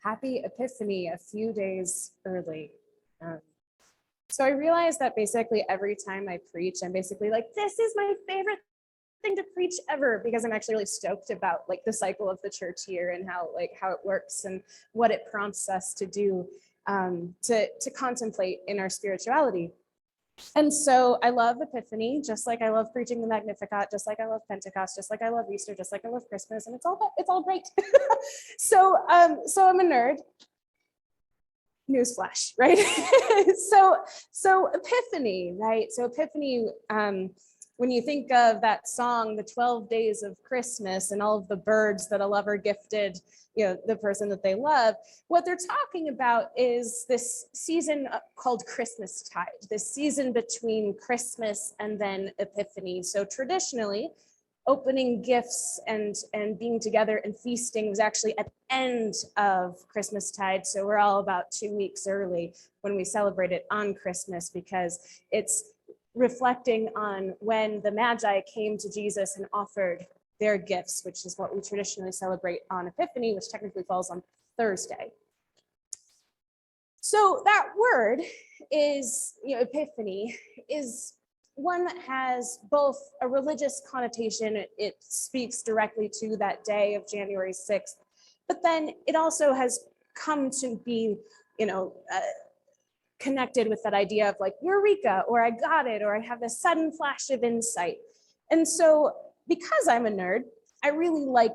Happy Epiphany a few days early. So I realized that basically every time I preach, I'm basically like, this is my favorite thing to preach ever, because I'm actually really stoked about like the cycle of the church here and how it works and what it prompts us to do, to contemplate in our spirituality. And so I love Epiphany, just like I love preaching the Magnificat, just like I love Pentecost, just like I love Easter, just like I love Christmas, and it's all great. So I'm a nerd. Newsflash, right? so Epiphany, right? So Epiphany, when you think of that song, the 12 days of Christmas, and all of the birds that a lover gifted, the person that they love, what they're talking about is this season called Christmastide, this season between Christmas and then Epiphany. So traditionally, opening gifts and being together and feasting was actually at the end of Christmastide. So we're all about 2 weeks early when we celebrate it on Christmas, because it's reflecting on when the Magi came to Jesus and offered their gifts, which is what we traditionally celebrate on Epiphany, which technically falls on Thursday. So that word is, Epiphany, is one that has both a religious connotation. It speaks directly to that day of January 6th, but then it also has come to be, connected with that idea of like eureka, or I got it, or I have this sudden flash of insight. And so because I'm a nerd, I really like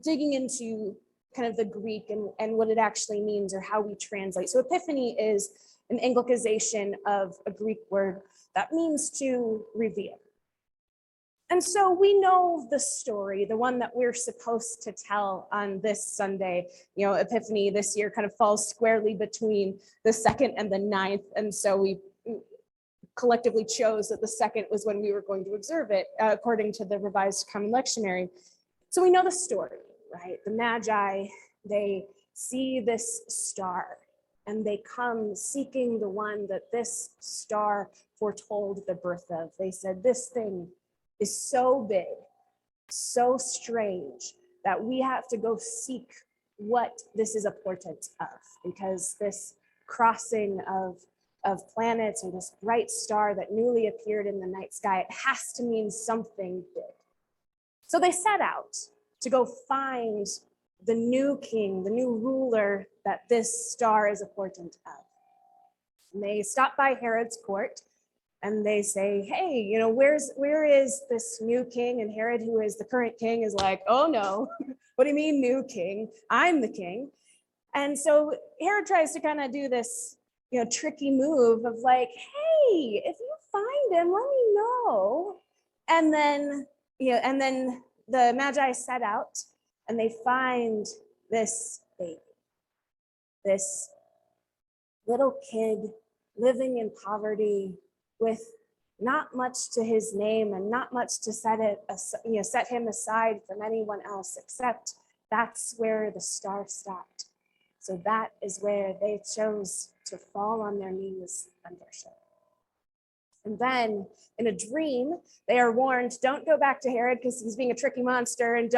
digging into kind of the Greek and what it actually means, or how we translate. So Epiphany is an Anglicization of a Greek word that means to reveal. And so we know the story, the one that we're supposed to tell on this Sunday. Epiphany this year kind of falls squarely between the 2nd and the 9th. And so we collectively chose that the 2nd was when we were going to observe it, according to the Revised Common Lectionary. So we know the story, right? The Magi, they see this star, and they come seeking the one that this star foretold the birth of. They said, this thing is so big, so strange, that we have to go seek what this is a portent of, because this crossing of planets, or this bright star that newly appeared in the night sky, it has to mean something big. So they set out to go find the new king, the new ruler that this star is a portent of. And they stop by Herod's court, and they say, hey, where is this new king? And Herod, who is the current king, is like, oh no, what do you mean new king? I'm the king. And so Herod tries to kind of do this, tricky move of like, hey, if you find him, let me know. And then, the Magi set out, and they find this baby, this little kid living in poverty, with not much to his name and not much to set him aside from anyone else, except that's where the star stopped. So that is where they chose to fall on their knees and worship. And then in a dream, they are warned, don't go back to Herod, because he's being a tricky monster, and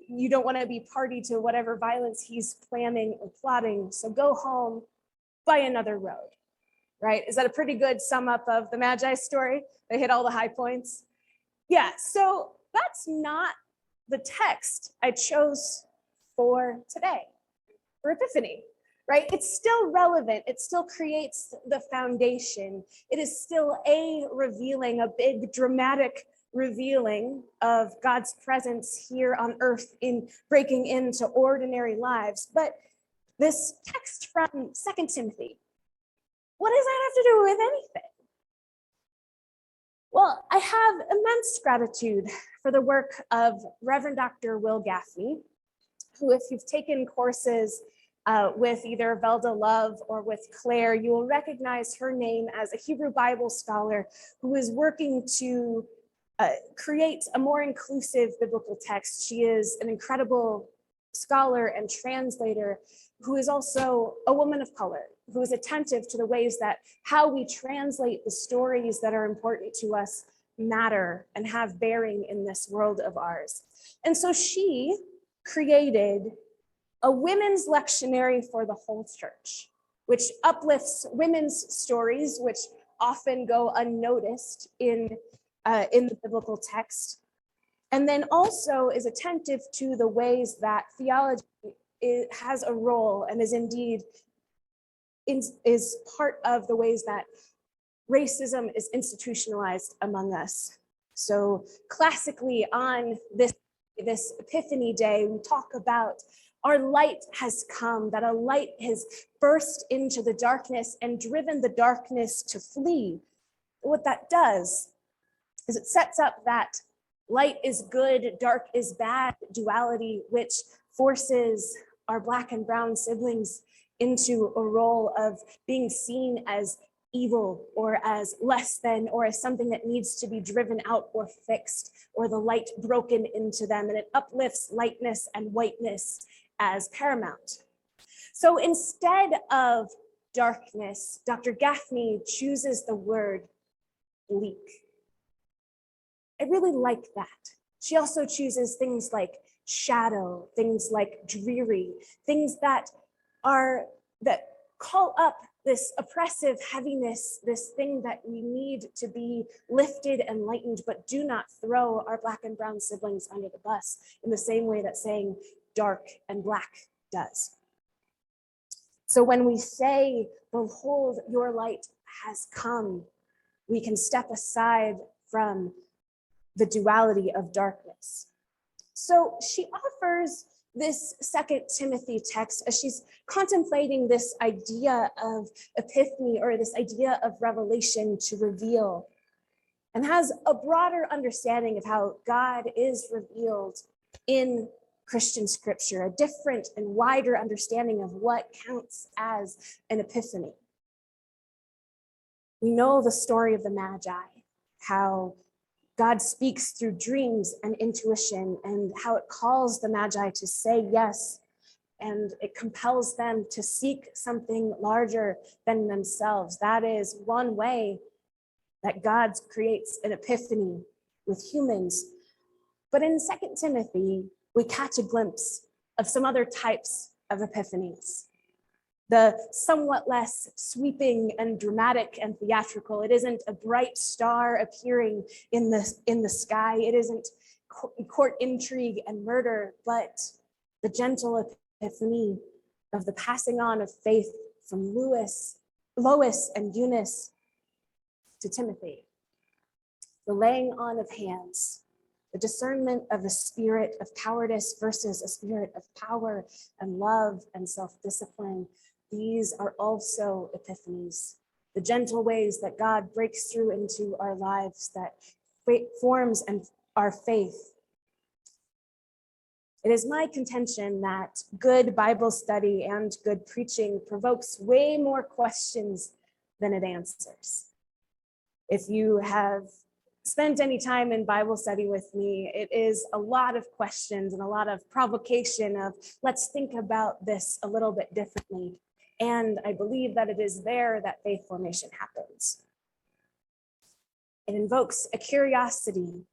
you don't want to be party to whatever violence he's planning or plotting. So go home by another road. Right? Is that a pretty good sum up of the Magi story? They hit all the high points. Yeah, so that's not the text I chose for today, for Epiphany, right? It's still relevant. It still creates the foundation. It is still a revealing, a big dramatic revealing of God's presence here on earth, in breaking into ordinary lives. But this text from 2 Timothy, what does that have to do with anything? Well, I have immense gratitude for the work of Reverend Dr. Will Gaffney, who, if you've taken courses with either Velda Love or with Claire, you will recognize her name as a Hebrew Bible scholar who is working to create a more inclusive biblical text. She is an incredible scholar and translator who is also a woman of color, who is attentive to the ways that how we translate the stories that are important to us matter and have bearing in this world of ours. And so she created a women's lectionary for the whole church, which uplifts women's stories, which often go unnoticed in the biblical text, and then also is attentive to the ways that theology has a role and is indeed is part of the ways that racism is institutionalized among us. So classically on this Epiphany Day, we talk about our light has come, that a light has burst into the darkness and driven the darkness to flee. What that does is it sets up that light is good, dark is bad duality, which forces our Black and brown siblings into a role of being seen as evil or as less than or as something that needs to be driven out or fixed or the light broken into them, and it uplifts lightness and whiteness as paramount. So instead of darkness, Dr. Gaffney chooses the word bleak. I really like that. She also chooses things like shadow, things like dreary, things that call up this oppressive heaviness, this thing that we need to be lifted and lightened, but do not throw our Black and brown siblings under the bus in the same way that saying dark and black does. So when we say, behold, your light has come, we can step aside from the duality of darkness. So she offers this 2 Timothy text as she's contemplating this idea of epiphany or this idea of revelation to reveal, and has a broader understanding of how God is revealed in Christian scripture, a different and wider understanding of what counts as an epiphany. We know the story of the Magi, how God speaks through dreams and intuition, and how it calls the Magi to say yes, and it compels them to seek something larger than themselves. That is one way that God creates an epiphany with humans. But in 2 Timothy, we catch a glimpse of some other types of epiphanies. The somewhat less sweeping and dramatic and theatrical. It isn't a bright star appearing in the sky. It isn't court intrigue and murder, but the gentle epiphany of the passing on of faith from Lois and Eunice to Timothy. The laying on of hands, the discernment of a spirit of cowardice versus a spirit of power and love and self-discipline. These are also epiphanies, the gentle ways that God breaks through into our lives, that forms and our faith. It is my contention that good Bible study and good preaching provokes way more questions than it answers. If you have spent any time in Bible study with me, it is a lot of questions and a lot of provocation of, let's think about this a little bit differently. And I believe that it is there that faith formation happens. It invokes a curiosity.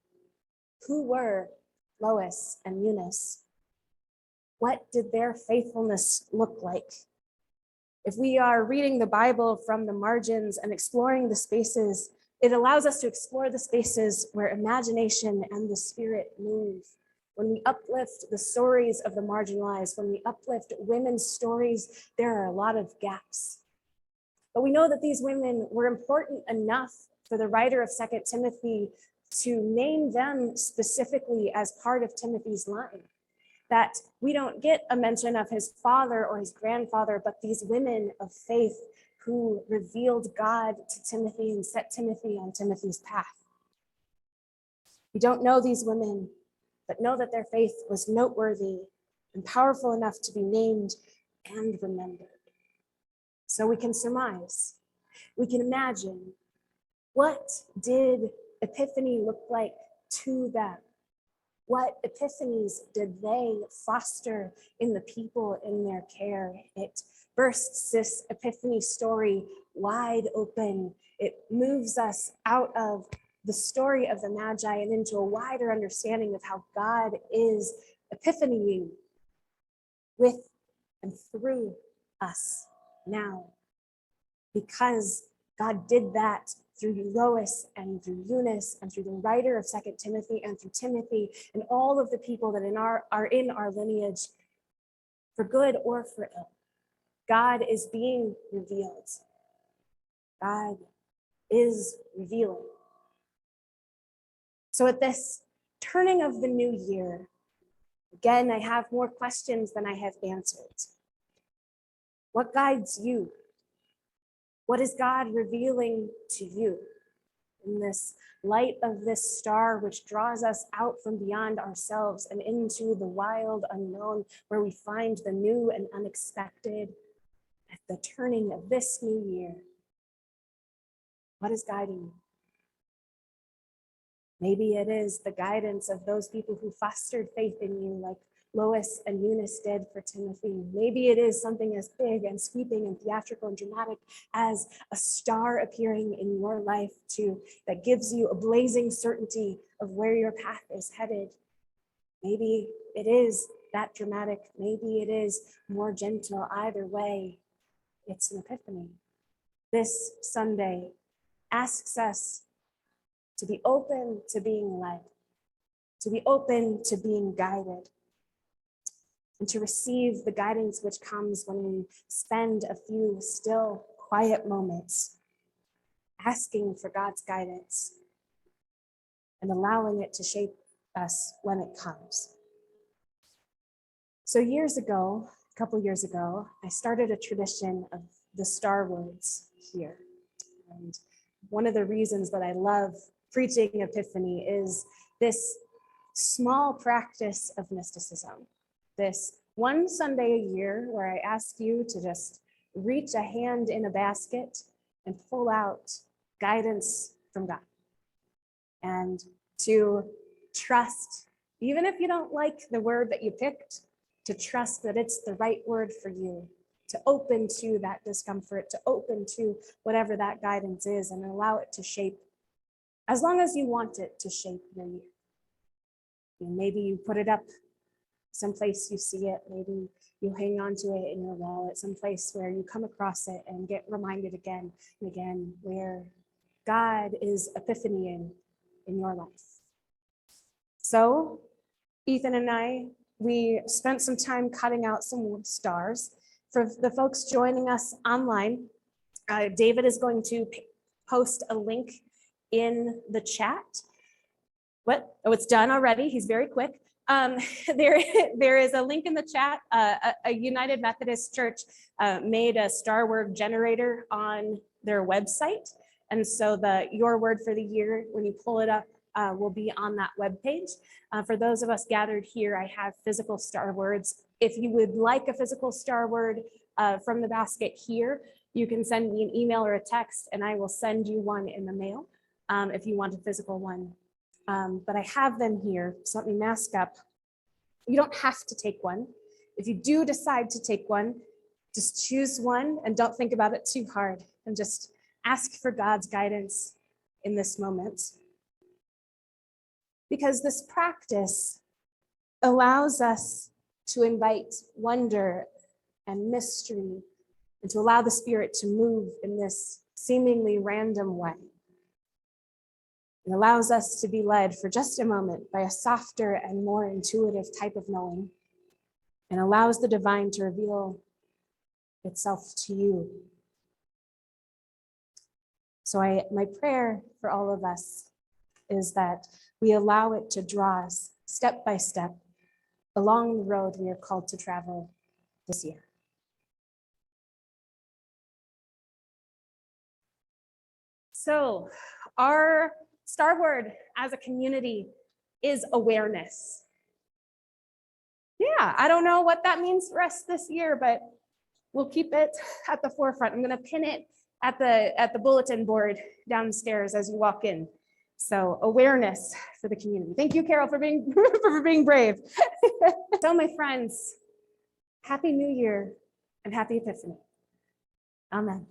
Who were Lois and Eunice? What did their faithfulness look like? If we are reading the Bible from the margins and exploring the spaces, it allows us to explore the spaces where imagination and the spirit move. When we uplift the stories of the marginalized, when we uplift women's stories, there are a lot of gaps. But we know that these women were important enough for the writer of 2 Timothy to name them specifically as part of Timothy's line. That we don't get a mention of his father or his grandfather, but these women of faith who revealed God to Timothy and set Timothy on Timothy's path. We don't know these women, but know that their faith was noteworthy and powerful enough to be named and remembered. So we can surmise, we can imagine, what did Epiphany look like to them? What epiphanies did they foster in the people in their care? It bursts this epiphany story wide open. It moves us out of the story of the Magi and into a wider understanding of how God is epiphanying with and through us now. Because God did that through Lois and through Eunice and through the writer of 2 Timothy and through Timothy and all of the people that are in our lineage, for good or for ill. God is being revealed. God is revealing. So at this turning of the new year, again, I have more questions than I have answered. What guides you? What is God revealing to you in this light of this star, which draws us out from beyond ourselves and into the wild unknown, where we find the new and unexpected at the turning of this new year? What is guiding you? Maybe it is the guidance of those people who fostered faith in you, like Lois and Eunice did for Timothy. Maybe it is something as big and sweeping and theatrical and dramatic as a star appearing in your life too, that gives you a blazing certainty of where your path is headed. Maybe it is that dramatic. Maybe it is more gentle. Either way, it's an epiphany. This Sunday asks us to be open to being led, to be open to being guided, and to receive the guidance which comes when we spend a few still, quiet moments asking for God's guidance and allowing it to shape us when it comes. So a couple years ago, I started a tradition of the Star Words here. And one of the reasons that I love preaching Epiphany is this small practice of mysticism. This one Sunday a year where I ask you to just reach a hand in a basket and pull out guidance from God. And to trust, even if you don't like the word that you picked, to trust that it's the right word for you, to open to that discomfort, to open to whatever that guidance is and allow it to shape, as long as you want it to shape your year. Maybe you put it up someplace you see it, maybe you hang on to it in your wallet, someplace where you come across it and get reminded again and again where God is epiphanying in your life. So Ethan and I, we spent some time cutting out some stars. For the folks joining us online, David is going to post a link in the chat. What? Oh, it's done already. He's very quick. There is a link in the chat. A United Methodist Church made a Star Word generator on their website. And so your word for the year, when you pull it up, will be on that webpage. For those of us gathered here, I have physical Star Words. If you would like a physical Star Word from the basket here, you can send me an email or a text and I will send you one in the mail if you want a physical one. But I have them here, so let me mask up. You don't have to take one. If you do decide to take one, just choose one and don't think about it too hard and just ask for God's guidance in this moment. Because this practice allows us to invite wonder and mystery and to allow the Spirit to move in this seemingly random way. It allows us to be led for just a moment by a softer and more intuitive type of knowing, and allows the divine to reveal itself to you. So my prayer for all of us is that we allow it to draw us step by step along the road we are called to travel this year. So our Star Word as a community is awareness. Yeah, I don't know what that means for us this year, but we'll keep it at the forefront. I'm going to pin it at the bulletin board downstairs as you walk in. So awareness for the community. Thank you, Carol, for being for being brave. So my friends, Happy New Year and Happy Epiphany. Amen.